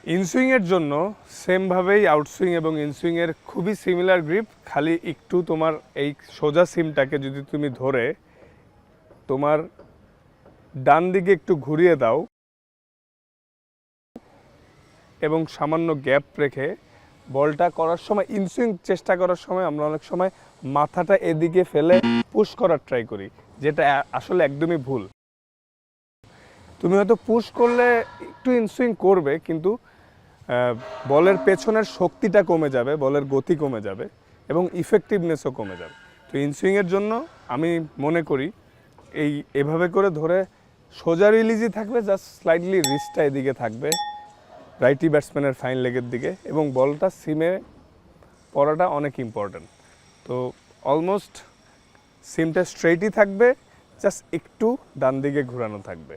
ইনসুইংয়ের জন্য সেমভাবেই আউটসুইং এবং ইনসুইংয়ের খুবই সিমিলার গ্রিপ, খালি একটু তোমার এই সোজা সিমটাকে যদি তুমি ধরে তোমার ডান দিকে একটু ঘুরিয়ে দাও এবং সামান্য গ্যাপ রেখে বলটা করার সময়, ইনসুইং চেষ্টা করার সময় আমরা অনেক সময় মাথাটা এদিকে ফেলে পুশ করার ট্রাই করি, যেটা আসলে একদমই ভুল। তুমি হয়তো পুশ করলে একটু ইনসুইং করবে, কিন্তু বলের পেছনের শক্তিটা কমে যাবে, বলের গতি কমে যাবে এবং ইফেক্টিভনেসও কমে যাবে। তো ইনসুইংয়ের জন্য আমি মনে করি এভাবে করে ধরে সোজা রিলিজই থাকবে, জাস্ট স্লাইডলি রিস্টটা এদিকে থাকবে রাইটি ব্যাটসম্যানের ফাইন লেগের দিকে, এবং বলটা সিমে পড়াটা অনেক ইম্পর্ট্যান্ট। তো অলমোস্ট সিমটা স্ট্রেইটই থাকবে, জাস্ট একটু ডান দিকে ঘোরানো থাকবে।